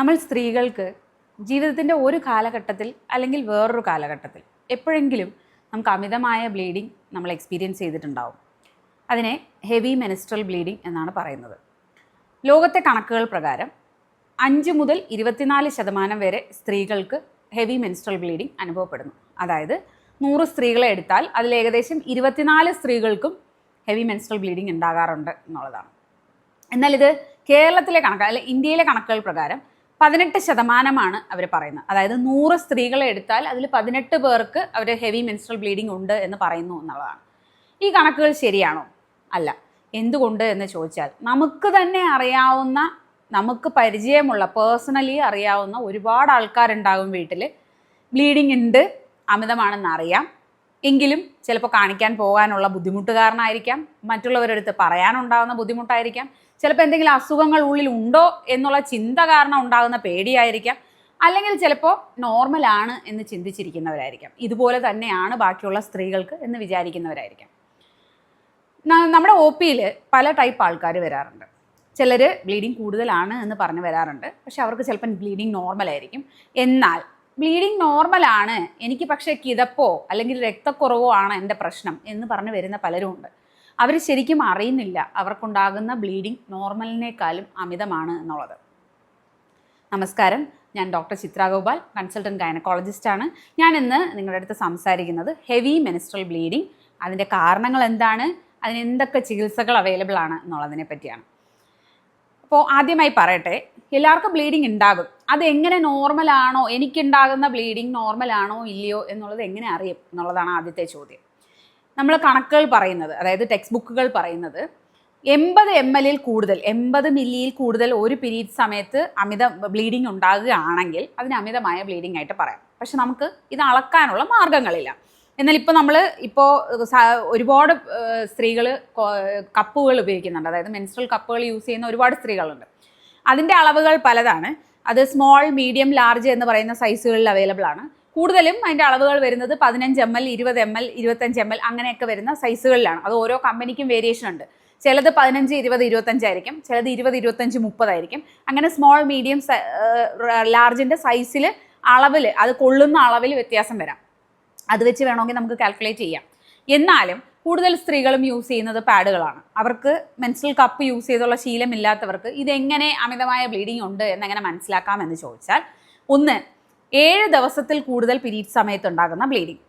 നമ്മൾ സ്ത്രീകൾക്ക് ജീവിതത്തിൻ്റെ ഒരു കാലഘട്ടത്തിൽ അല്ലെങ്കിൽ വേറൊരു കാലഘട്ടത്തിൽ എപ്പോഴെങ്കിലും നമുക്ക് അമിതമായ ബ്ലീഡിങ് നമ്മൾ എക്സ്പീരിയൻസ് ചെയ്തിട്ടുണ്ടാവും. അതിനെ ഹെവി മെനിസ്ട്രൽ ബ്ലീഡിങ് എന്നാണ് പറയുന്നത്. ലോകത്തെ കണക്കുകൾ പ്രകാരം 5 മുതൽ 24% വരെ സ്ത്രീകൾക്ക് ഹെവി മെനിസ്ട്രൽ ബ്ലീഡിങ് അനുഭവപ്പെടുന്നു. അതായത് 100 സ്ത്രീകളെ എടുത്താൽ അതിൽ ഏകദേശം 24 സ്ത്രീകൾക്കും ഹെവി മെനിസ്ട്രൽ ബ്ലീഡിങ് ഉണ്ടാകാറുണ്ട് എന്നുള്ളതാണ്. എന്നാൽ ഇത് കേരളത്തിലെ കണക്ക് അല്ലെങ്കിൽ ഇന്ത്യയിലെ കണക്കുകൾ പ്രകാരം 18% അവർ പറയുന്നത്. അതായത് 100 സ്ത്രീകളെ എടുത്താൽ അതിൽ 18 പേർക്ക് അവർ ഹെവി മെൻസ്ട്രൽ ബ്ലീഡിങ് ഉണ്ട് എന്ന് പറയുന്നു എന്നുള്ളതാണ്. ഈ കണക്കുകൾ ശരിയാണോ? അല്ല. എന്തുകൊണ്ട് എന്ന് ചോദിച്ചാൽ നമുക്ക് തന്നെ അറിയാവുന്ന, നമുക്ക് പരിചയമുള്ള, പേഴ്സണലി അറിയാവുന്ന ഒരുപാട് ആൾക്കാരുണ്ടാകും വീട്ടിൽ. ബ്ലീഡിങ് ഉണ്ട്, അമിതമാണെന്ന് അറിയാം, എങ്കിലും ചിലപ്പോൾ കാണിക്കാൻ പോകാനുള്ള ബുദ്ധിമുട്ട് കാരണമായിരിക്കാം, മറ്റുള്ളവരടുത്ത് പറയാനുണ്ടാകുന്ന ബുദ്ധിമുട്ടായിരിക്കാം, ചിലപ്പോൾ എന്തെങ്കിലും അസുഖങ്ങൾ ഉള്ളിൽ ഉണ്ടോ എന്നുള്ള ചിന്ത കാരണം ഉണ്ടാകുന്ന പേടിയായിരിക്കാം, അല്ലെങ്കിൽ ചിലപ്പോൾ നോർമലാണ് എന്ന് ചിന്തിച്ചിരിക്കുന്നവരായിരിക്കാം. ഇതുപോലെ തന്നെയാണ് ബാക്കിയുള്ള സ്ത്രീകൾക്ക് എന്ന് വിചാരിക്കുന്നവരായിരിക്കാം. നമ്മുടെ ഒ പിയിൽ പല ടൈപ്പ് ആൾക്കാർ വരാറുണ്ട്. ചിലർ ബ്ലീഡിങ് കൂടുതലാണ് എന്ന് പറഞ്ഞ് വരാറുണ്ട്. പക്ഷെ അവർക്ക് ചിലപ്പം ബ്ലീഡിങ് നോർമലായിരിക്കും. എന്നാൽ ബ്ലീഡിങ് നോർമലാണ്, എനിക്ക് പക്ഷേ കിതപ്പോ അല്ലെങ്കിൽ രക്തക്കുറവോ ആണ് എൻ്റെ പ്രശ്നം എന്ന് പറഞ്ഞ് വരുന്ന പലരും ഉണ്ട്. അവർ ശരിക്കും അറിയുന്നില്ല അവർക്കുണ്ടാകുന്ന ബ്ലീഡിങ് നോർമലിനേക്കാളും അമിതമാണ് എന്നുള്ളത്. നമസ്കാരം, ഞാൻ ഡോക്ടർ ചിത്ര ഗോപാൽ, കൺസൾട്ടൻറ്റ് ഗൈനക്കോളജിസ്റ്റാണ്. ഞാൻ ഇന്ന് നിങ്ങളുടെ അടുത്ത് സംസാരിക്കുന്നത് ഹെവി മെനിസ്ട്രൽ ബ്ലീഡിങ്, അതിൻ്റെ കാരണങ്ങൾ എന്താണ്, അതിന് എന്തൊക്കെ ചികിത്സകൾ അവൈലബിൾ ആണ് എന്നുള്ളതിനെ പറ്റിയാണ്. അപ്പോൾ ആദ്യമായി പറയട്ടെ, എല്ലാവർക്കും ബ്ലീഡിങ് ഉണ്ടാകും. അതെങ്ങനെ നോർമലാണോ, എനിക്കുണ്ടാകുന്ന ബ്ലീഡിങ് നോർമലാണോ ഇല്ലയോ എന്നുള്ളത് എങ്ങനെ അറിയും എന്നുള്ളതാണ് ആദ്യത്തെ ചോദ്യം. നമ്മൾ കണക്കുകൾ പറയുന്നത്, അതായത് ടെക്സ്റ്റ് ബുക്കുകൾ പറയുന്നത് 80 ml കൂടുതൽ, 80 മില്ലിയിൽ കൂടുതൽ ഒരു പീരീഡ് സമയത്ത് അമിത ബ്ലീഡിങ് ഉണ്ടാകുകയാണെങ്കിൽ അതിന് അമിതമായ ബ്ലീഡിങ് ആയിട്ട് പറയാം. പക്ഷെ നമുക്ക് ഇത് അളക്കാനുള്ള മാർഗ്ഗങ്ങളില്ല. എന്നാൽ നമ്മൾ ഒരുപാട് സ്ത്രീകൾ കപ്പുകൾ ഉപയോഗിക്കുന്നുണ്ട്. അതായത് മെൻസ്ട്രൽ കപ്പുകൾ യൂസ് ചെയ്യുന്ന ഒരുപാട് സ്ത്രീകളുണ്ട്. അതിൻ്റെ അളവുകൾ പലതാണ്. അത് സ്മോൾ, മീഡിയം, ലാർജ് എന്ന് പറയുന്ന സൈസുകളിൽ അവൈലബിൾ ആണ്. കൂടുതലും അതിൻ്റെ അളവുകൾ വരുന്നത് 15 ml, 20 ml, 25 ml അങ്ങനെയൊക്കെ വരുന്ന സൈസുകളിലാണ്. അത് ഓരോ കമ്പനിക്കും വേരിയേഷൻ ഉണ്ട്. ചിലത് 15, 20, 25 ആയിരിക്കും, ചിലത് 20, 25, 30 ആയിരിക്കും. അങ്ങനെ സ്മോൾ, മീഡിയം, ലാർജിൻ്റെ സൈസിൽ അളവിൽ, അത് കൊള്ളുന്ന അളവിൽ വ്യത്യാസം വരാം. അത് വെച്ച് വേണമെങ്കിൽ നമുക്ക് കാൽക്കുലേറ്റ് ചെയ്യാം. എന്നാലും കൂടുതൽ സ്ത്രീകളും യൂസ് ചെയ്യുന്നത് പാഡുകളാണ്. അവർക്ക് മെൻസ്ട്രൽ കപ്പ് യൂസ് ചെയ്തുള്ള ശീലമില്ലാത്തവർക്ക് ഇതെങ്ങനെ അമിതമായ ബ്ലീഡിങ് ഉണ്ട് എന്നെങ്ങനെ മനസ്സിലാക്കാമെന്ന് ചോദിച്ചാൽ, 1, 7 ദിവസത്തിൽ കൂടുതൽ പീരീഡ്സ് സമയത്തുണ്ടാകുന്ന ബ്ലീഡിങ്.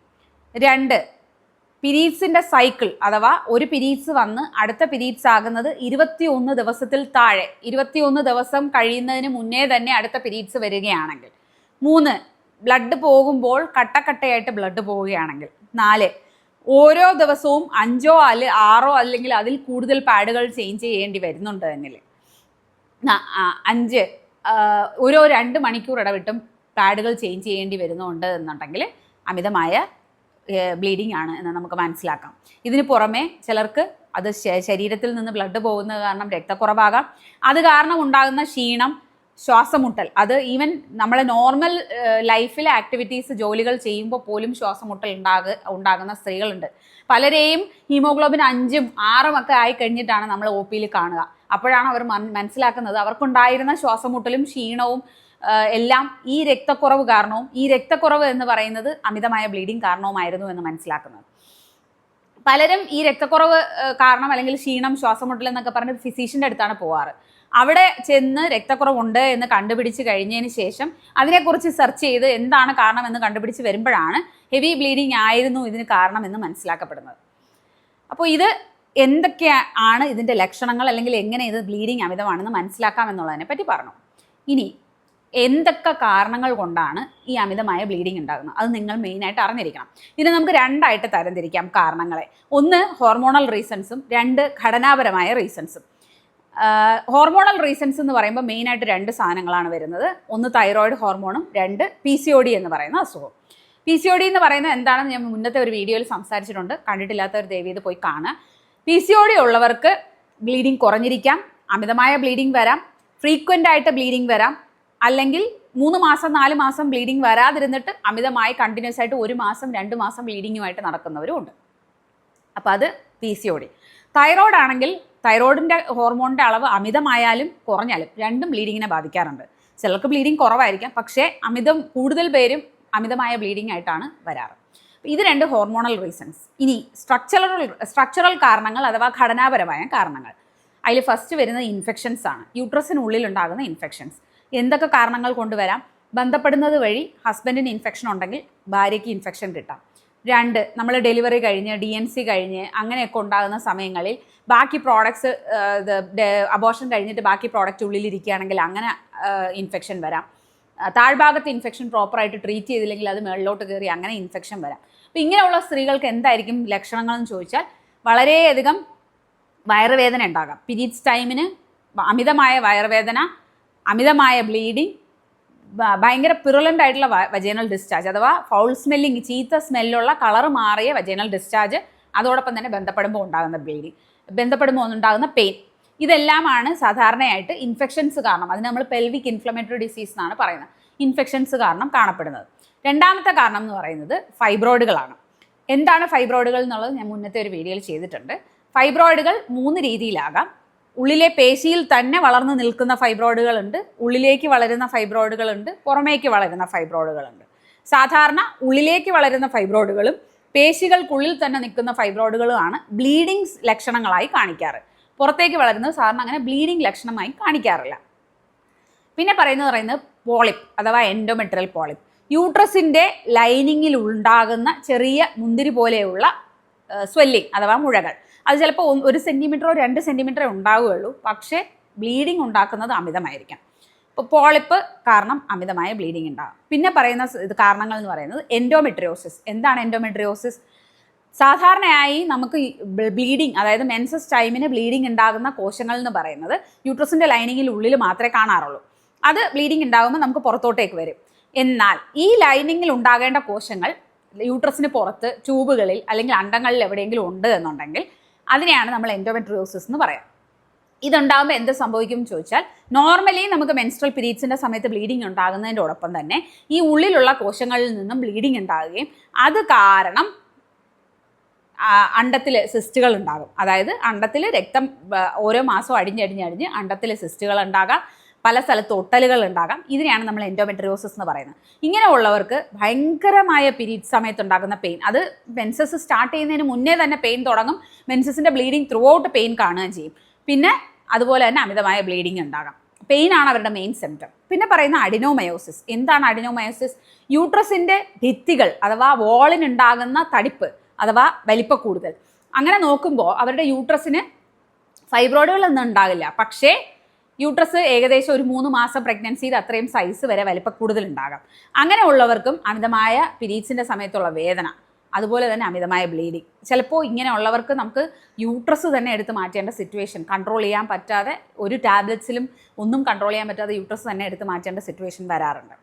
2, പീരീഡ്സിൻ്റെ സൈക്കിൾ, അഥവാ ഒരു പീരീഡ്സ് വന്ന് അടുത്ത പീരീഡ്സ് ആകുന്നത് 21 ദിവസത്തിൽ താഴെ, 21 ദിവസം കഴിയുന്നതിന് മുന്നേ തന്നെ അടുത്ത പീരീഡ്സ് വരികയാണെങ്കിൽ. 3, ബ്ലഡ് പോകുമ്പോൾ കട്ടക്കട്ടയായിട്ട് ബ്ലഡ് പോവുകയാണെങ്കിൽ. 4, ഓരോ ദിവസവും 5, 6 അല്ലെങ്കിൽ അതിൽ കൂടുതൽ പാഡുകൾ ചേഞ്ച് ചെയ്യേണ്ടി വരുന്നുണ്ട് എങ്കിൽ. 5, ഓരോ 2 മണിക്കൂർ ഇടവിട്ടും പാഡുകൾ ചേഞ്ച് ചെയ്യേണ്ടി വരുന്നുണ്ട് എന്നുണ്ടെങ്കിൽ അമിതമായ ബ്ലീഡിങ് ആണ് എന്ന് നമുക്ക് മനസ്സിലാക്കാം. ഇതിന് പുറമെ ചിലർക്ക് അത് ശരീരത്തിൽ നിന്ന് ബ്ലഡ് പോകുന്നത് കാരണം രക്തക്കുറവാകാം. അത് കാരണം ഉണ്ടാകുന്ന ക്ഷീണം, ശ്വാസമുട്ടൽ, അത് ഈവൻ നമ്മളെ നോർമൽ ലൈഫിലെ ആക്ടിവിറ്റീസ്, ജോലികൾ ചെയ്യുമ്പോൾ പോലും ശ്വാസമുട്ടൽ ഉണ്ടാകുന്ന സ്ത്രീകളുണ്ട്. പലരെയും ഹീമോഗ്ലോബിൻ 5ഉം 6ഉം ഒക്കെ ആയി കഴിഞ്ഞിട്ടാണ് നമ്മൾ ഒ പിയിൽ കാണുക. അപ്പോഴാണ് അവർ മനസ്സിലാക്കുന്നത് അവർക്കുണ്ടായിരുന്ന ശ്വാസമുട്ടലും ക്ഷീണവും എല്ലാം ഈ രക്തക്കുറവ് കാരണവും, ഈ രക്തക്കുറവ് എന്ന് പറയുന്നത് അമിതമായ ബ്ലീഡിങ് കാരണവുമായിരുന്നു എന്ന് മനസ്സിലാക്കുന്നത്. പലരും ഈ രക്തക്കുറവ് കാരണം അല്ലെങ്കിൽ ക്ഷീണം, ശ്വാസമുട്ടൽ എന്നൊക്കെ പറഞ്ഞ് ഫിസിഷ്യൻ്റെ അടുത്താണ് പോവാറ്. അവിടെ ചെന്ന് രക്തക്കുറവുണ്ട് എന്ന് കണ്ടുപിടിച്ച് കഴിഞ്ഞതിന് ശേഷം അതിനെക്കുറിച്ച് സെർച്ച് ചെയ്ത് എന്താണ് കാരണം എന്ന് കണ്ടുപിടിച്ച് വരുമ്പോഴാണ് ഹെവി ബ്ലീഡിങ് ആയിരുന്നു ഇതിന് കാരണം എന്ന് മനസ്സിലാക്കപ്പെടുന്നത്. അപ്പോൾ ഇത് എന്തൊക്കെയാണ് ഇതിൻ്റെ ലക്ഷണങ്ങൾ, അല്ലെങ്കിൽ എങ്ങനെ ഇത് ബ്ലീഡിങ് അമിതമാണെന്ന് മനസ്സിലാക്കാം എന്നുള്ളതിനെ പറ്റി പറഞ്ഞു. ഇനി എന്തൊക്കെ കാരണങ്ങൾ കൊണ്ടാണ് ഈ അമിതമായ ബ്ലീഡിങ് ഉണ്ടാകുന്നത്, അത് നിങ്ങൾ മെയിനായിട്ട് അറിഞ്ഞിരിക്കണം. ഇതിനെ നമുക്ക് 2 ആയിട്ട് തരംതിരിക്കാം കാരണങ്ങളെ. 1, ഹോർമോണൽ റീസൺസും, 2, ഘടനാപരമായ റീസൺസും. ഹോർമോണൽ റീസൺസ് എന്ന് പറയുമ്പോൾ മെയിനായിട്ട് 2 സാധനങ്ങളാണ് വരുന്നത്. 1, തൈറോയിഡ് ഹോർമോണും, 2, PCOD എന്ന് പറയുന്ന അസുഖം. PCOD എന്ന് പറയുന്നത് എന്താണെന്ന് ഞാൻ മുന്നത്തെ ഒരു വീഡിയോയിൽ സംസാരിച്ചിട്ടുണ്ട്. കണ്ടിട്ടില്ലാത്തവർ ദയവ് ചെയ്ത് പോയി കാണുക. PCOD ഉള്ളവർക്ക് ബ്ലീഡിങ് കുറഞ്ഞിരിക്കാം, അമിതമായ ബ്ലീഡിങ് വരാം, ഫ്രീക്വൻ്റ് ആയിട്ട് ബ്ലീഡിങ് വരാം, അല്ലെങ്കിൽ 3 മാസം 4 മാസം ബ്ലീഡിങ് വരാതിരുന്നിട്ട് അമിതമായി കണ്ടിന്യൂസ് ആയിട്ട് 1 മാസം 2 മാസം ബ്ലീഡിങ്ങുമായിട്ട് നടക്കുന്നവരും ഉണ്ട്. അപ്പോൾ അത് PCOD. തൈറോയ്ഡ് ആണെങ്കിൽ തൈറോയിഡിൻ്റെ ഹോർമോണിൻ്റെ അളവ് അമിതമായാലും കുറഞ്ഞാലും രണ്ടും ബ്ലീഡിങ്ങിനെ ബാധിക്കാറുണ്ട്. ചിലർക്ക് ബ്ലീഡിങ് കുറവായിരിക്കാം, പക്ഷേ കൂടുതൽ പേരും അമിതമായ ബ്ലീഡിങ് ആയിട്ടാണ് വരാറ്. ഇത് 2 ഹോർമോണൽ റീസൺസ്. ഇനി സ്ട്രക്ചറൽ കാരണങ്ങൾ അഥവാ ഘടനാപരമായ കാരണങ്ങൾ. അതിൽ ഫസ്റ്റ് വരുന്നത് ഇൻഫെക്ഷൻസ് ആണ്. യൂട്രസിനുള്ളിൽ ഉണ്ടാകുന്ന ഇൻഫെക്ഷൻസ് എന്തൊക്കെ കാരണങ്ങൾ കൊണ്ടുവരാം? ബന്ധപ്പെടുന്നത് വഴി ഹസ്ബൻഡിന് ഇൻഫെക്ഷൻ ഉണ്ടെങ്കിൽ ഭാര്യയ്ക്ക് ഇൻഫെക്ഷൻ കിട്ടാം. 2, നമ്മൾ ഡെലിവറി കഴിഞ്ഞ് DNC കഴിഞ്ഞ് അങ്ങനെയൊക്കെ ഉണ്ടാകുന്ന സമയങ്ങളിൽ ബാക്കി പ്രോഡക്ട്സ് അബോർഷൻ കഴിഞ്ഞിട്ട് ബാക്കി പ്രോഡക്റ്റ് ഉള്ളിലിരിക്കുകയാണെങ്കിൽ അങ്ങനെ ഇൻഫെക്ഷൻ വരാം. താഴ്ഭാഗത്ത് ഇൻഫെക്ഷൻ പ്രോപ്പറായിട്ട് ട്രീറ്റ് ചെയ്തില്ലെങ്കിൽ അത് മുകളിലോട്ട് കയറി അങ്ങനെ ഇൻഫെക്ഷൻ വരാം. അപ്പോൾ ഇങ്ങനെയുള്ള സ്ത്രീകൾക്ക് എന്തായിരിക്കും ലക്ഷണങ്ങളെന്ന് ചോദിച്ചാൽ വളരെയധികം വയറുവേദന ഉണ്ടാകാം. പീരീഡ്സ് ടൈമിന് അമിതമായ വയറുവേദന, അമിതമായ ബ്ലീഡിങ്, ഭയങ്കര പിറുലൻ്റ് ആയിട്ടുള്ള വജൈനൽ ഡിസ്ചാർജ് അഥവാ ഫൗൾ സ്മെല്ലിങ്, ചീത്ത സ്മെല്ലുള്ള കളർ മാറിയ വജൈനൽ ഡിസ്ചാർജ്, അതോടൊപ്പം തന്നെ ബന്ധപ്പെടുമ്പോൾ ഉണ്ടാകുന്ന ബ്ലീഡിങ്, ബന്ധപ്പെടുമ്പോൾ ഉണ്ടാകുന്ന പെയിൻ, ഇതെല്ലാമാണ് സാധാരണയായിട്ട് ഇൻഫെക്ഷൻസ് കാരണം, അതിന് നമ്മൾ പെൽവിക് ഇൻഫ്ലമേറ്ററി ഡിസീസ് എന്നാണ് പറയുന്നത്, ഇൻഫെക്ഷൻസ് കാരണം കാണപ്പെടുന്നത്. രണ്ടാമത്തെ കാരണം എന്ന് പറയുന്നത് ഫൈബ്രോയിഡുകളാണ്. എന്താണ് ഫൈബ്രോയിഡുകൾ എന്നുള്ളത് ഞാൻ മുന്നത്തെ ഒരു വീഡിയോയിൽ ചെയ്തിട്ടുണ്ട്. ഫൈബ്രോയിഡുകൾ 3 രീതിയിലാകാം. ഉള്ളിലെ പേശിയിൽ തന്നെ വളർന്നു നിൽക്കുന്ന ഫൈബ്രോയിഡുകളുണ്ട്, ഉള്ളിലേക്ക് വളരുന്ന ഫൈബ്രോയിഡുകളുണ്ട്, പുറമേക്ക് വളരുന്ന ഫൈബ്രോയിഡുകളുണ്ട്. സാധാരണ ഉള്ളിലേക്ക് വളരുന്ന ഫൈബ്രോയിഡുകളും പേശികൾക്കുള്ളിൽ തന്നെ നിൽക്കുന്ന ഫൈബ്രോയിഡുകളുമാണ് ബ്ലീഡിങ് ലക്ഷണങ്ങളായി കാണിക്കാറ്. പുറത്തേക്ക് വളരുന്നത് സാധാരണ അങ്ങനെ ബ്ലീഡിങ് ലക്ഷണമായി കാണിക്കാറില്ല. പിന്നെ പറയുന്നത് പോളിപ്പ് അഥവാ എൻഡോമെട്രിയൽ പോളിപ്പ്. യൂട്രസിൻ്റെ ലൈനിങ്ങിൽ ഉണ്ടാകുന്ന ചെറിയ മുന്തിരി പോലെയുള്ള സ്വെല്ലിങ് അഥവാ മുഴകൾ. അത് ചിലപ്പോൾ 1 സെൻറ്റിമീറ്ററോ 2 സെൻറ്റിമീറ്ററോ ഉണ്ടാവുകയുള്ളൂ, പക്ഷേ ബ്ലീഡിങ് ഉണ്ടാക്കുന്നത് അമിതമായിരിക്കാം. ഇപ്പോൾ പോളിപ്പ് കാരണം അമിതമായ ബ്ലീഡിങ് ഉണ്ടാകും. പിന്നെ പറയുന്ന കാരണങ്ങൾ എന്ന് പറയുന്നത് എൻഡോമെട്രിയോസിസ്. എന്താണ് എൻഡോമെട്രിയോസിസ്? സാധാരണയായി നമുക്ക് ബ്ലീഡിങ്, അതായത് മെൻസസ് ടൈമിന് ബ്ലീഡിങ് ഉണ്ടാകുന്ന കോശങ്ങൾ എന്ന് പറയുന്നത് യൂട്രസിൻ്റെ ലൈനിങ്ങിൽ ഉള്ളിൽ മാത്രമേ കാണാറുള്ളൂ. അത് ബ്ലീഡിങ് ഉണ്ടാകുമ്പോൾ നമുക്ക് പുറത്തോട്ടേക്ക് വരും. എന്നാൽ ഈ ലൈനിങ്ങിൽ ഉണ്ടാകേണ്ട കോശങ്ങൾ യൂട്രസിന് പുറത്ത് ട്യൂബുകളിൽ അല്ലെങ്കിൽ അണ്ടങ്ങളിൽ എവിടെയെങ്കിലും ഉണ്ട് എന്നുണ്ടെങ്കിൽ അതിനെയാണ് നമ്മൾ എൻഡോമെട്രിയോസിസ് എന്ന് പറയാം. ഇതുണ്ടാകുമ്പോൾ എന്ത് സംഭവിക്കും എന്ന് ചോദിച്ചാൽ, നോർമലി നമുക്ക് മെൻസ്ട്രൽ പീരീഡ്സിൻ്റെ സമയത്ത് ബ്ലീഡിങ് ഉണ്ടാകുന്നതിനോടൊപ്പം തന്നെ ഈ ഉള്ളിലുള്ള കോശങ്ങളിൽ നിന്നും ബ്ലീഡിങ് ഉണ്ടാകുകയും അത് കാരണം അണ്ടത്തിൽ സിസ്റ്റുകൾ ഉണ്ടാകും. അതായത് അണ്ടത്തിൽ രക്തം ഓരോ മാസവും അടിഞ്ഞടിഞ്ഞ് അണ്ടത്തിൽ സിസ്റ്റുകൾ ഉണ്ടാകാം, പല സ്ഥലത്ത് ഒട്ടലുകൾ ഉണ്ടാകാം. ഇതിനെയാണ് നമ്മൾ എൻഡോമെട്രിയോസിസ് എന്ന് പറയുന്നത്. ഇങ്ങനെയുള്ളവർക്ക് ഭയങ്കരമായ പീരീഡ് സമയത്ത് ഉണ്ടാകുന്ന പെയിൻ, അത് മെൻസസ് സ്റ്റാർട്ട് ചെയ്യുന്നതിന് മുന്നേ തന്നെ പെയിൻ തുടങ്ങും. മെൻസസിൻ്റെ ബ്ലീഡിങ് ത്രൂ ഔട്ട് പെയിൻ കാണുകയും ചെയ്യും. പിന്നെ അതുപോലെ തന്നെ അമിതമായ ബ്ലീഡിങ് ഉണ്ടാകാം. പെയിനാണ് അവരുടെ മെയിൻ സിംറ്റം. പിന്നെ പറയുന്ന അഡിനോമയോസിസ്. എന്താണ് അഡിനോമയോസിസ്? യൂട്രസിൻ്റെ ഭിത്തികൾ അഥവാ വോളിനുണ്ടാകുന്ന തടിപ്പ് അഥവാ വലിപ്പക്കൂടുതൽ. അങ്ങനെ നോക്കുമ്പോൾ അവരുടെ യൂട്രസിന് ഫൈബ്രോയിഡുകളൊന്നും ഉണ്ടാകില്ല, പക്ഷേ യൂട്രസ് ഏകദേശം ഒരു 3 മാസം പ്രഗ്നൻസിയിൽ അത്രയും സൈസ് വരെ വലിപ്പക്കൂടുതൽ ഉണ്ടാകാം. അങ്ങനെ ഉള്ളവർക്കും അമിതമായ പീരീഡ്സിൻ്റെ സമയത്തുള്ള വേദന, അതുപോലെ തന്നെ അമിതമായ ബ്ലീഡിങ്. ചിലപ്പോൾ ഇങ്ങനെയുള്ളവർക്ക് നമുക്ക് യൂട്രസ് തന്നെ എടുത്ത് മാറ്റേണ്ട സിറ്റുവേഷൻ, കൺട്രോൾ ചെയ്യാൻ പറ്റാതെ ഒരു ടാബ്ലറ്റ്സിലും ഒന്നും കൺട്രോൾ ചെയ്യാൻ പറ്റാതെ യൂട്രസ് തന്നെ എടുത്ത് മാറ്റേണ്ട സിറ്റുവേഷൻ വരാറുണ്ട്.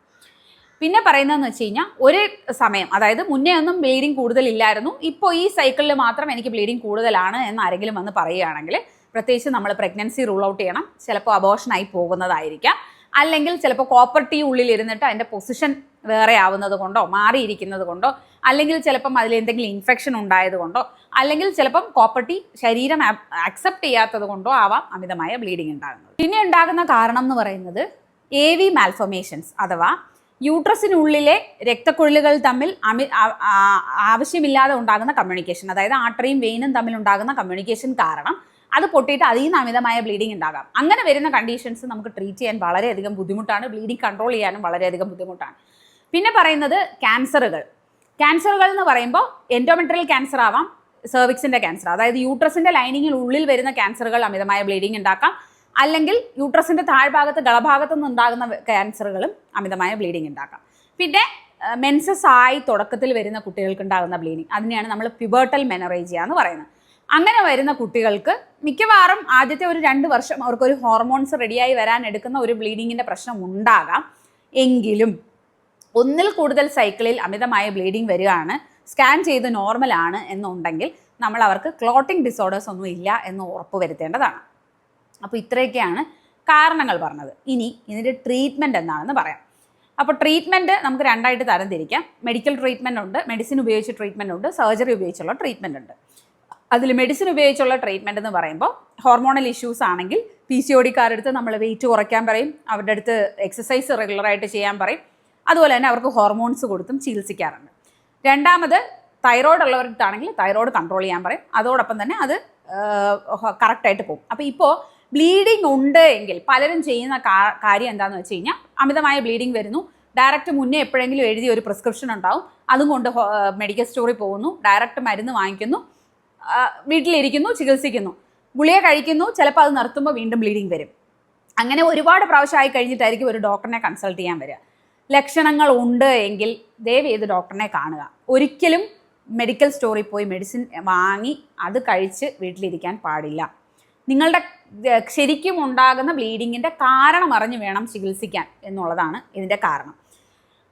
പിന്നെ പറയുന്നതെന്ന് വെച്ച് കഴിഞ്ഞാൽ, ഒരു സമയം, അതായത് മുന്നേ ഒന്നും ബ്ലീഡിങ് കൂടുതലില്ലായിരുന്നു, ഇപ്പോൾ ഈ സൈക്കിളിൽ മാത്രം എനിക്ക് ബ്ലീഡിങ് കൂടുതലാണ് എന്ന് ആരെങ്കിലും വന്ന് പറയുകയാണെങ്കിൽ പ്രത്യേകിച്ച് നമ്മൾ പ്രഗ്നൻസി റൂൾ ഔട്ട് ചെയ്യണം. ചിലപ്പോൾ അബോർഷനായി പോകുന്നതായിരിക്കാം, അല്ലെങ്കിൽ ചിലപ്പോൾ കോപ്പർ ടീ ഉള്ളിലിരുന്നിട്ട് അതിൻ്റെ പൊസിഷൻ വേറെ ആവുന്നത് കൊണ്ടോ മാറിയിരിക്കുന്നത് കൊണ്ടോ, അല്ലെങ്കിൽ ചിലപ്പം അതിലെന്തെങ്കിലും ഇൻഫെക്ഷൻ ഉണ്ടായത് കൊണ്ടോ, അല്ലെങ്കിൽ ചിലപ്പം കോപ്പർ ടീ ശരീരം അക്സെപ്റ്റ് ചെയ്യാത്തത് കൊണ്ടോ ആവാം അമിതമായ ബ്ലീഡിങ് ഉണ്ടാകുന്നത്. പിന്നെ ഉണ്ടാകുന്ന കാരണം എന്ന് പറയുന്നത് AV മാൽഫോർമേഷൻസ് അഥവാ യൂട്രസിനുള്ളിലെ രക്തക്കുഴലുകൾ തമ്മിൽ ആവശ്യമില്ലാതെ ഉണ്ടാകുന്ന കമ്മ്യൂണിക്കേഷൻ, അതായത് ആർട്ടറിയും വെയിനും തമ്മിൽ ഉണ്ടാകുന്ന കമ്മ്യൂണിക്കേഷൻ കാരണം അത് പൊട്ടിയിട്ട് അതിൽ നിന്ന് അമിതമായ ബ്ലീഡിങ് ഉണ്ടാകാം. അങ്ങനെ വരുന്ന കണ്ടീഷൻസ് നമുക്ക് ട്രീറ്റ് ചെയ്യാൻ വളരെയധികം ബുദ്ധിമുട്ടാണ്, ബ്ലീഡിങ് കൺട്രോൾ ചെയ്യാനും വളരെയധികം ബുദ്ധിമുട്ടാണ്. പിന്നെ പറയുന്നത് ക്യാൻസറുകൾ എന്ന് പറയുമ്പോൾ എൻഡോമെട്രിയൽ ക്യാൻസർ ആവാം, സെർവിക്സിൻ്റെ ക്യാൻസർ, അതായത് യൂട്രസിൻ്റെ ലൈനിങ്ങിൽ ഉള്ളിൽ വരുന്ന ക്യാൻസറുകൾ അമിതമായ ബ്ലീഡിങ് ഉണ്ടാക്കാം, അല്ലെങ്കിൽ യൂട്രസിൻ്റെ താഴ്ഭാഗത്ത് ഗളഭാഗത്തു നിന്നുണ്ടാകുന്ന ക്യാൻസറുകളും അമിതമായ ബ്ലീഡിങ് ഉണ്ടാക്കാം. പിന്നെ മെൻസസ് ആയി തുടക്കത്തിൽ വരുന്ന കുട്ടികൾക്ക് ഉണ്ടാകുന്ന ബ്ലീഡിങ്, അതിനെയാണ് നമ്മൾ പ്യൂബർട്ടൽ മെനറേജിയ എന്ന് പറയുന്നത്. അങ്ങനെ വരുന്ന കുട്ടികൾക്ക് മിക്കവാറും ആദ്യത്തെ ഒരു 2 വർഷം അവർക്കൊരു ഹോർമോൺസ് റെഡിയായി വരാൻ എടുക്കുന്ന ഒരു ബ്ലീഡിങ്ങിൻ്റെ പ്രശ്നം ഉണ്ടാകാം. എങ്കിലും ഒന്നിൽ കൂടുതൽ സൈക്കിളിൽ അമിതമായ ബ്ലീഡിങ് വരികയാണ്, സ്കാൻ ചെയ്ത് നോർമലാണ് എന്നുണ്ടെങ്കിൽ നമ്മൾ അവർക്ക് ക്ലോട്ടിംഗ് ഡിസോർഡേഴ്സ് ഒന്നും ഇല്ല എന്ന് ഉറപ്പ് വരുത്തേണ്ടതാണ്. അപ്പോൾ ഇത്രയൊക്കെയാണ് കാരണങ്ങൾ പറഞ്ഞത്. ഇനി ഇതിൻ്റെ ട്രീറ്റ്മെൻറ്റ് എന്താണെന്ന് പറയാം. അപ്പോൾ ട്രീറ്റ്മെൻറ്റ് നമുക്ക് 2ആയിട്ട് തരംതിരിക്കാം. മെഡിക്കൽ ട്രീറ്റ്മെൻറ്റ് ഉണ്ട്, മെഡിസിൻ ഉപയോഗിച്ച് ട്രീറ്റ്മെൻറ്റ് ഉണ്ട്, സർജറി ഉപയോഗിച്ചുള്ള ട്രീറ്റ്മെൻറ്റ് ഉണ്ട്. അതിൽ മെഡിസിൻ ഉപയോഗിച്ചുള്ള ട്രീറ്റ്മെൻറ്റ് എന്ന് പറയുമ്പോൾ ഹോർമോണൽ ഇഷ്യൂസ് ആണെങ്കിൽ PCOD അടുത്ത് നമ്മൾ വെയിറ്റ് കുറയ്ക്കാൻ പറയും, അവരുടെ അടുത്ത് എക്സസൈസ് റെഗുലറായിട്ട് ചെയ്യാൻ പറയും. അതുപോലെ തന്നെ അവർക്ക് ഹോർമോൺസ് കൊടുത്തും ചികിത്സിക്കാറുണ്ട്. രണ്ടാമത് തൈറോയ്ഡ് ഉള്ളവർക്കാണെങ്കിൽ തൈറോയ്ഡ് കൺട്രോൾ ചെയ്യാൻ പറയും. അതോടൊപ്പം തന്നെ അത് കറക്റ്റായിട്ട് പോകും. അപ്പോൾ ഇപ്പോൾ ബ്ലീഡിങ് ഉണ്ട് എങ്കിൽ പലരും ചെയ്യുന്ന കാര്യം എന്താണെന്ന് വെച്ച് കഴിഞ്ഞാൽ, അമിതമായ ബ്ലീഡിങ് വരുന്നു, ഡയറക്റ്റ് മുന്നേ എപ്പോഴെങ്കിലും എഴുതിയ ഒരു പ്രിസ്ക്രിപ്ഷൻ ഉണ്ടാവും, അതും കൊണ്ട് മെഡിക്കൽ സ്റ്റോറിൽ പോകുന്നു, ഡയറക്റ്റ് മരുന്ന് വാങ്ങിക്കുന്നു, വീട്ടിലിരിക്കുന്നു, ചികിത്സിക്കുന്നു, ഗുളിക കഴിക്കുന്നു, ചിലപ്പോൾ അത് നിർത്തുമ്പോൾ വീണ്ടും ബ്ലീഡിങ് വരും. അങ്ങനെ ഒരുപാട് പ്രാവശ്യം ആയി കഴിഞ്ഞിട്ടായിരിക്കും ഒരു ഡോക്ടറിനെ കൺസൾട്ട് ചെയ്യാൻ വരിക. ലക്ഷണങ്ങൾ ഉണ്ട് എങ്കിൽ ദയവ് ചെയ്ത് ഡോക്ടറിനെ കാണുക. ഒരിക്കലും മെഡിക്കൽ സ്റ്റോറിൽ പോയി മെഡിസിൻ വാങ്ങി അത് കഴിച്ച് വീട്ടിലിരിക്കാൻ പാടില്ല. നിങ്ങളുടെ ശരിക്കും ഉണ്ടാകുന്ന ബ്ലീഡിങ്ങിൻ്റെ കാരണം അറിഞ്ഞ് വേണം ചികിത്സിക്കാൻ എന്നുള്ളതാണ് ഇതിൻ്റെ കാരണം.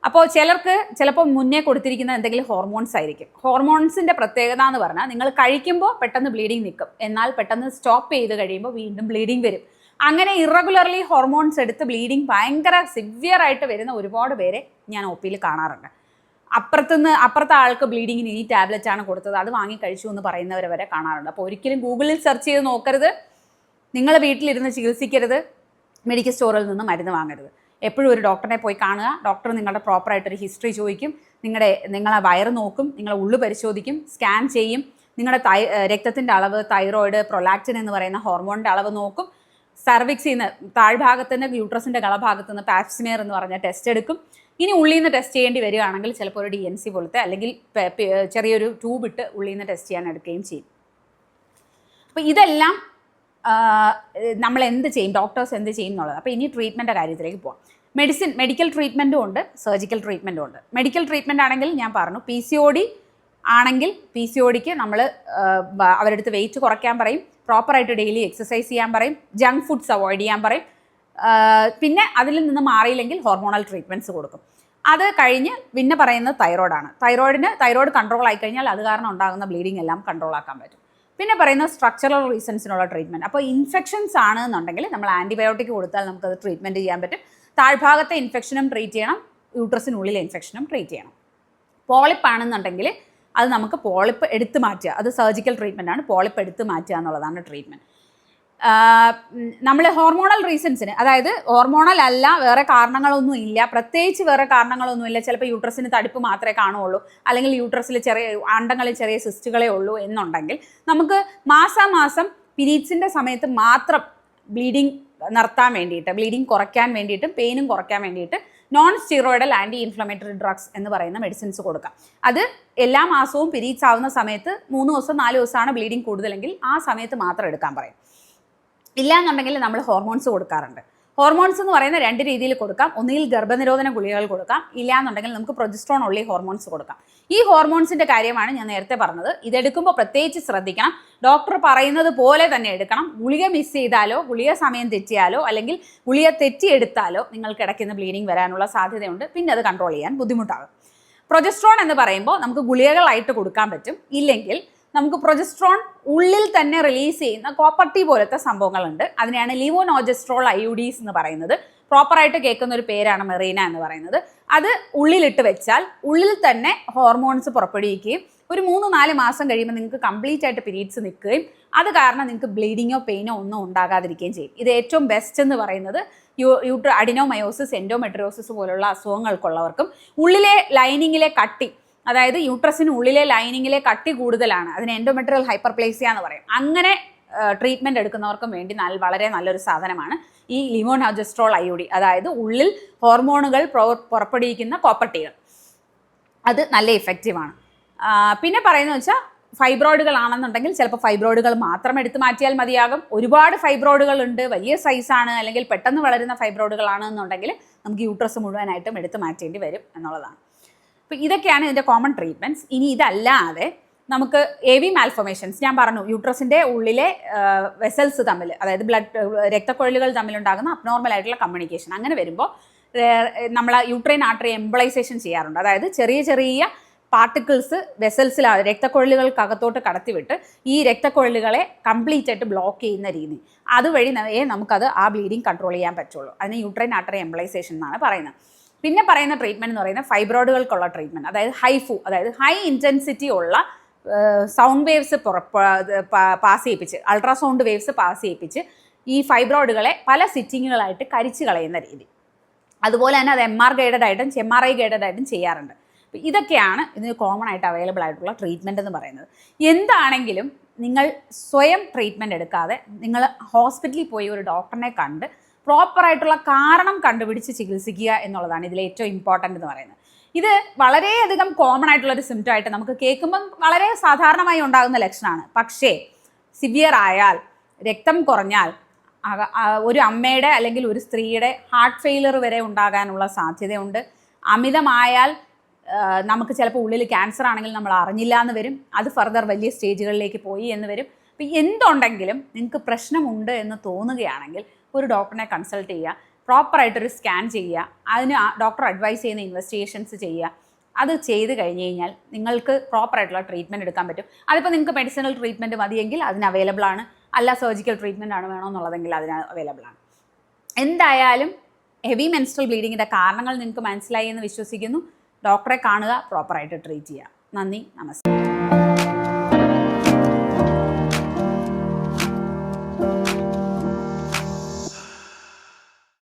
അപ്പോൾ ചിലർക്ക് ചിലപ്പോൾ മുന്നേ കൊടുത്തിരിക്കുന്ന എന്തെങ്കിലും ഹോർമോൺസ് ആയിരിക്കും. ഹോർമോൺസിൻ്റെ പ്രത്യേകത എന്ന് പറഞ്ഞാൽ നിങ്ങൾ കഴിക്കുമ്പോൾ പെട്ടെന്ന് ബ്ലീഡിങ് നിൽക്കും, എന്നാൽ പെട്ടെന്ന് സ്റ്റോപ്പ് ചെയ്ത് കഴിയുമ്പോൾ വീണ്ടും ബ്ലീഡിങ് വരും. അങ്ങനെ ഇറഗുലർലി ഹോർമോൺസ് എടുത്ത് ബ്ലീഡിങ് ഭയങ്കര സിവിയറായിട്ട് വരുന്ന ഒരുപാട് പേരെ ഞാൻ OP കാണാറുണ്ട്. അപ്പുറത്തെ ആൾക്ക് ബ്ലീഡിങ്ങിന് ഈ ടാബ്ലറ്റ് ആണ് കൊടുത്തത്, അത് വാങ്ങി കഴിച്ചു എന്ന് പറയുന്നവർ വരെ കാണാറുണ്ട്. അപ്പോൾ ഒരിക്കലും ഗൂഗിളിൽ സെർച്ച് ചെയ്ത് നോക്കരുത്, നിങ്ങൾ വീട്ടിലിരുന്ന് ചികിത്സിക്കരുത്, മെഡിക്കൽ സ്റ്റോറിൽ നിന്ന് മരുന്ന് വാങ്ങരുത്. എപ്പോഴും ഒരു ഡോക്ടറിനെ പോയി കാണുക. ഡോക്ടർ നിങ്ങളുടെ പ്രോപ്പറായിട്ടൊരു ഹിസ്റ്ററി ചോദിക്കും, നിങ്ങളെ വയറ് നോക്കും, നിങ്ങളെ ഉള്ളു പരിശോധിക്കും, സ്കാൻ ചെയ്യും, നിങ്ങളുടെ രക്തത്തിൻ്റെ അളവ്, തൈറോയിഡ്, പ്രൊലാക്റ്റിൻ എന്ന് പറയുന്ന ഹോർമോണിൻ്റെ അളവ് നോക്കും. സർവിക്സിൽ നിന്ന് താഴ്ഭാഗത്തിൻ്റെ യൂട്രസിൻ്റെ കളഭാഗത്തു നിന്ന് പാപ്സ്മിയർ എന്ന് പറഞ്ഞ ടെസ്റ്റ് എടുക്കും. ഇനി ഉള്ളിൽ നിന്ന് ടെസ്റ്റ് ചെയ്യേണ്ടി വരികയാണെങ്കിൽ ചിലപ്പോൾ ഒരു DNC പോലത്തെ അല്ലെങ്കിൽ ചെറിയൊരു ട്യൂബ് ഇട്ട് ഉള്ളിൽ നിന്ന് ടെസ്റ്റ് ചെയ്യാൻ എടുക്കുകയും ചെയ്യും. അപ്പോൾ ഇതെല്ലാം നമ്മൾ എന്ത് ചെയ്യും, ഡോക്ടേഴ്സ് എന്ത് ചെയ്യും എന്നുള്ളത്. അപ്പോൾ ഇനി ട്രീറ്റ്മെൻറ്റ് കാര്യത്തിലേക്ക് പോകാം. മെഡിക്കൽ ട്രീറ്റ്മെൻറ്റും ഉണ്ട്, സർജിക്കൽ ട്രീറ്റ്മെൻറ്റും ഉണ്ട്. മെഡിക്കൽ ട്രീറ്റ്മെൻറ്റ് ആണെങ്കിൽ ഞാൻ പറഞ്ഞു, PCOD ആണെങ്കിൽ PCODക്ക് നമ്മൾ അവരുടെ അടുത്ത് വെയിറ്റ് കുറയ്ക്കാൻ പറയും, പ്രോപ്പറായിട്ട് ഡെയിലി എക്സസൈസ് ചെയ്യാൻ പറയും, ജങ്ക് ഫുഡ്സ് അവോയ്ഡ് ചെയ്യാൻ പറയും. പിന്നെ അതിൽ നിന്ന് മാറിയില്ലെങ്കിൽ ഹോർമോണൽ ട്രീറ്റ്മെൻറ്റ്സ് കൊടുക്കും. അത് കഴിഞ്ഞ് പിന്നെ പറയുന്നത് തൈറോയ്ഡാണ്. തൈറോയ്ഡ് കൺട്രോൾ ആയിക്കഴിഞ്ഞാൽ അത് കാരണം ഉണ്ടാകുന്ന ബ്ലീഡിങ് എല്ലാം കൺട്രോൾ ആക്കാൻ പറ്റും. പിന്നെ പറയുന്നത് സ്ട്രക്ചറൽ റീസൺസിനുള്ള ട്രീറ്റ്മെൻറ്റ്. അപ്പോൾ ഇൻഫെക്ഷൻസ് ആണ് എന്നുണ്ടെങ്കിൽ നമ്മൾ ആൻറ്റിബയോട്ടിക് കൊടുത്താൽ നമുക്കത് ട്രീറ്റ്മെൻറ്റ് ചെയ്യാൻ പറ്റും. താഴ്ഭാഗത്തെ ഇൻഫെക്ഷനും ട്രീറ്റ് ചെയ്യണം, യൂട്രസിനുള്ളിലെ ഇൻഫെക്ഷനും ട്രീറ്റ് ചെയ്യണം. പോളിപ്പ് ആണെന്നുണ്ടെങ്കിൽ അത് നമുക്ക് പോളിപ്പ് എടുത്ത് മാറ്റുക, അത് സർജിക്കൽ ട്രീറ്റ്മെൻ്റ് ആണ്. പോളിപ്പ് എടുത്ത് മാറ്റുക എന്നുള്ളതാണ് ട്രീറ്റ്മെൻറ്റ്. നമ്മൾ ഹോർമോണൽ റീസൺസിന്, അതായത് ഹോർമോണൽ അല്ല, വേറെ കാരണങ്ങളൊന്നും ഇല്ല, പ്രത്യേകിച്ച് വേറെ കാരണങ്ങളൊന്നുമില്ല, ചിലപ്പോൾ യൂട്രസിന് തടിപ്പ് മാത്രമേ കാണുകയുള്ളൂ, അല്ലെങ്കിൽ യൂട്രസിൽ അണ്ടങ്ങളിൽ ചെറിയ സിസ്റ്റുകളേ ഉള്ളൂ എന്നുണ്ടെങ്കിൽ നമുക്ക് മാസാമാസം പീരീഡ്സിൻ്റെ സമയത്ത് മാത്രം ബ്ലീഡിങ് നിർത്താൻ വേണ്ടിയിട്ട്, ബ്ലീഡിങ് കുറയ്ക്കാൻ വേണ്ടിയിട്ടും പെയിനും കുറയ്ക്കാൻ വേണ്ടിയിട്ട് non steroidal anti inflammatory drugs എന്ന് പറയുന്ന മെഡിസിൻസ് കൊടുക്കാം. അത് എല്ലാ മാസവും പീരീഡ്സ് ആവുന്ന സമയത്ത് 3 ദിവസം 4 ദിവസമാണ് ബ്ലീഡിങ് കൂടുതലെങ്കിൽ ആ സമയത്ത് മാത്രം എടുക്കാൻ പറയും. ഇല്ല എന്നുണ്ടെങ്കിൽ നമ്മൾ ഹോർമോൺസ് കൊടുക്കാറുണ്ട്. ഹോർമോൺസ് എന്ന് പറയുന്ന 2 രീതിയിൽ കൊടുക്കാം. ഒന്നുകിൽ ഗർഭനിരോധന ഗുളികകൾ കൊടുക്കാം, ഇല്ല എന്നുണ്ടെങ്കിൽ നമുക്ക് പ്രൊജസ്ട്രോൺ ഉള്ള ഹോർമോൺസ് കൊടുക്കാം. ഈ ഹോർമോൺസിൻ്റെ കാര്യമാണ് ഞാൻ നേരത്തെ പറഞ്ഞത്. ഇതെടുക്കുമ്പോൾ പ്രത്യേകിച്ച് ശ്രദ്ധിക്കണം, ഡോക്ടർ പറയുന്നത് പോലെ തന്നെ എടുക്കണം. ഗുളിക മിസ് ചെയ്താലോ, ഗുളിക സമയം തെറ്റിയാലോ, അല്ലെങ്കിൽ ഗുളിക തെറ്റിയെടുത്താലോ നിങ്ങൾക്ക് ഇടയ്ക്കുന്ന ബ്ലീഡിങ് വരാനുള്ള സാധ്യതയുണ്ട്. പിന്നെ അത് കൺട്രോൾ ചെയ്യാൻ ബുദ്ധിമുട്ടാകും. പ്രൊജസ്ട്രോൺ എന്ന് പറയുമ്പോൾ നമുക്ക് ഗുളികകളായിട്ട് കൊടുക്കാൻ പറ്റും, ഇല്ലെങ്കിൽ നമുക്ക് പ്രൊജസ്ട്രോൺ ഉള്ളിൽ തന്നെ റിലീസ് ചെയ്യുന്ന കോപ്പർട്ടി പോലത്തെ സംഭവങ്ങളുണ്ട്. അതിനെയാണ് ലിവോനോജസ്ട്രോൾ IUDs എന്ന് പറയുന്നത്. പ്രോപ്പറായിട്ട് കേൾക്കുന്ന ഒരു പേരാണ് മെറീന എന്ന് പറയുന്നത്. അത് ഉള്ളിലിട്ട് വെച്ചാൽ ഉള്ളിൽ തന്നെ ഹോർമോൺസ് പുറപ്പെടുവിക്കുകയും ഒരു 3-4 മാസം കഴിയുമ്പോൾ നിങ്ങൾക്ക് കംപ്ലീറ്റ് ആയിട്ട് പീരീഡ്സ് നിൽക്കുകയും അത് കാരണം നിങ്ങൾക്ക് ബ്ലീഡിങ്ങോ പെയിനോ ഒന്നും ഉണ്ടാകാതിരിക്കുകയും ചെയ്യും. ഇത് ഏറ്റവും ബെസ്റ്റ് എന്ന് പറയുന്നത് അഡിനോമയോസിസ്, എൻഡോമെട്രിയോസിസ് പോലുള്ള അസുഖങ്ങൾക്കുള്ളവർക്കും ഉള്ളിലെ ലൈനിങ്ങിലെ കട്ടി, അതായത് യൂട്രസിന് ഉള്ളിലെ ലൈനിങ്ങിലെ കട്ടി കൂടുതലാണ്, അതിന് എൻഡോമെട്രിയൽ ഹൈപ്പർപ്ലേസിയ എന്ന് പറയും. അങ്ങനെ ട്രീറ്റ്മെൻറ്റ് എടുക്കുന്നവർക്കും വേണ്ടി വളരെ നല്ലൊരു സാധനമാണ് ഈ ലിവോനോജസ്ട്രോൾ IUD, അതായത് ഉള്ളിൽ ഹോർമോണുകൾ പുറപ്പെടുവിക്കുന്ന കോപ്പർട്ടികൾ. അത് നല്ല ഇഫക്റ്റീവാണ്. പിന്നെ പറയുന്നത് വെച്ചാൽ ഫൈബ്രോയിഡുകൾ ആണെന്നുണ്ടെങ്കിൽ ചിലപ്പോൾ ഫൈബ്രോയിഡുകൾ മാത്രം എടുത്ത് മാറ്റിയാൽ മതിയാകും. ഒരുപാട് ഫൈബ്രോയിഡുകൾ ഉണ്ട്, വലിയ സൈസാണ്, അല്ലെങ്കിൽ പെട്ടെന്ന് വളരുന്ന ഫൈബ്രോയിഡുകളാണെന്നുണ്ടെങ്കിൽ നമുക്ക് യൂട്രസ് മുഴുവനായിട്ടും എടുത്ത് മാറ്റേണ്ടി വരും എന്നുള്ളതാണ്. അപ്പോൾ ഇതൊക്കെയാണ് ഇതിൻ്റെ കോമൺ ട്രീറ്റ്മെൻറ്റ്സ്. ഇനി ഇതല്ലാതെ നമുക്ക് AV മാൽഫോർമേഷൻസ്, ഞാൻ പറഞ്ഞു യൂട്രസിൻ്റെ ഉള്ളിലെ വെസൽസ് തമ്മിൽ, അതായത് രക്തക്കൊഴലുകൾ തമ്മിലുണ്ടാകുന്ന അബ്നോർമൽ ആയിട്ടുള്ള കമ്മ്യൂണിക്കേഷൻ, അങ്ങനെ വരുമ്പോൾ നമ്മൾ യൂട്രൈൻ ആർട്ടറി എംബളൈസേഷൻ ചെയ്യാറുണ്ട്. അതായത് ചെറിയ പാർട്ടിക്കിൾസ് വെസൽസിൽ രക്തക്കൊഴലുകൾക്കകത്തോട്ട് കടത്തിവിട്ട് ഈ രക്തക്കൊഴലുകളെ കംപ്ലീറ്റ് ആയിട്ട് ബ്ലോക്ക് ചെയ്യുന്ന രീതി, അതുവഴി നമുക്കത് ആ ബ്ലീഡിങ് കൺട്രോൾ ചെയ്യാൻ പറ്റുള്ളൂ. അതിന് യൂട്രൈൻ ആർട്ടറി എംബളൈസേഷൻ എന്നാണ് പറയുന്നത്. പിന്നെ പറയുന്ന ട്രീറ്റ്മെൻറ്റ് എന്ന് പറയുന്നത് ഫൈബ്രോയിഡുകൾക്കുള്ള ട്രീറ്റ്മെൻറ്റ്, അതായത് അതായത് ഹൈ ഇൻറ്റൻസിറ്റി ഉള്ള സൗണ്ട് വേവ്സ് പാസ് ചെയ്യിപ്പിച്ച്, അൾട്രാസൗണ്ട് വേവ്സ് പാസ് ചെയ്യിപ്പിച്ച് ഈ ഫൈബ്രോയിഡുകളെ പല സിറ്റിങ്ങുകളായിട്ട് കരിച്ച് കളയുന്ന രീതി. അതുപോലെ തന്നെ അത് MR ഗൈഡഡ് ആയിട്ടും MRI ഗൈഡഡ് ആയിട്ടും ചെയ്യാറുണ്ട്. ഇതൊക്കെയാണ് ഇതിന് കോമൺ ആയിട്ട് അവൈലബിൾ ആയിട്ടുള്ള ട്രീറ്റ്മെൻറ്റ് എന്ന് പറയുന്നത്. എന്താണെങ്കിലും നിങ്ങൾ സ്വയം ട്രീറ്റ്മെൻറ്റ് എടുക്കാതെ നിങ്ങൾ ഹോസ്പിറ്റലിൽ പോയി ഒരു ഡോക്ടറിനെ കണ്ട് പ്രോപ്പറായിട്ടുള്ള കാരണം കണ്ടുപിടിച്ച് ചികിത്സിക്കുക എന്നുള്ളതാണ് ഇതിൽ ഏറ്റവും ഇമ്പോർട്ടൻ്റ് എന്ന് പറയുന്നത്. ഇത് വളരെയധികം കോമൺ ആയിട്ടുള്ളൊരു സിംറ്റം ആയിട്ട് നമുക്ക് കേൾക്കുമ്പം വളരെ സാധാരണമായി ഉണ്ടാകുന്ന ലക്ഷണമാണ്. പക്ഷേ സിവിയർ ആയാൽ, രക്തം കുറഞ്ഞാൽ, ഒരു അമ്മയുടെ അല്ലെങ്കിൽ ഒരു സ്ത്രീയുടെ ഹാർട്ട് ഫെയിലർ വരെ ഉണ്ടാകാനുള്ള സാധ്യതയുണ്ട്. അമിതമായാൽ നമുക്ക് ചിലപ്പോൾ ഉള്ളിൽ ക്യാൻസർ ആണെങ്കിൽ നമ്മൾ അറിഞ്ഞില്ല എന്ന് വരും. അത് ഫർദർ വലിയ സ്റ്റേജുകളിലേക്ക് പോയി എന്ന് വരും. അപ്പോൾ എന്തുണ്ടെങ്കിലും നിങ്ങൾക്ക് പ്രശ്നമുണ്ട് എന്ന് തോന്നുകയാണെങ്കിൽ ഒരു ഡോക്ടറിനെ കൺസൾട്ട് ചെയ്യുക, പ്രോപ്പറായിട്ടൊരു സ്കാൻ ചെയ്യുക, അതിന് ഡോക്ടർ അഡ്വൈസ് ചെയ്യുന്ന ഇൻവെസ്റ്റിഗേഷൻസ് ചെയ്യുക. അത് ചെയ്ത് കഴിഞ്ഞ് കഴിഞ്ഞാൽ നിങ്ങൾക്ക് പ്രോപ്പറായിട്ടുള്ള ട്രീറ്റ്മെൻറ്റ് എടുക്കാൻ പറ്റും. അതിപ്പോൾ നിങ്ങൾക്ക് മെഡിസിനൽ ട്രീറ്റ്മെൻറ്റ് മതിയെങ്കിൽ അതിന് അവൈലബിൾ ആണ്, അല്ല സർജിക്കൽ ട്രീറ്റ്മെൻറ്റ് ആണ് വേണമെന്നുള്ളതെങ്കിൽ അതിന് അവൈലബിൾ ആണ്. എന്തായാലും ഹെവി മെൻസ്ട്രൽ ബ്ലീഡിങ്ങിൻ്റെ കാരണങ്ങൾ നിങ്ങൾക്ക് മനസ്സിലായി എന്ന് വിശ്വസിക്കുന്നു. ഡോക്ടറെ കാണുക, പ്രോപ്പറായിട്ട് ട്രീറ്റ് ചെയ്യുക. നന്ദി, നമസ്കാരം.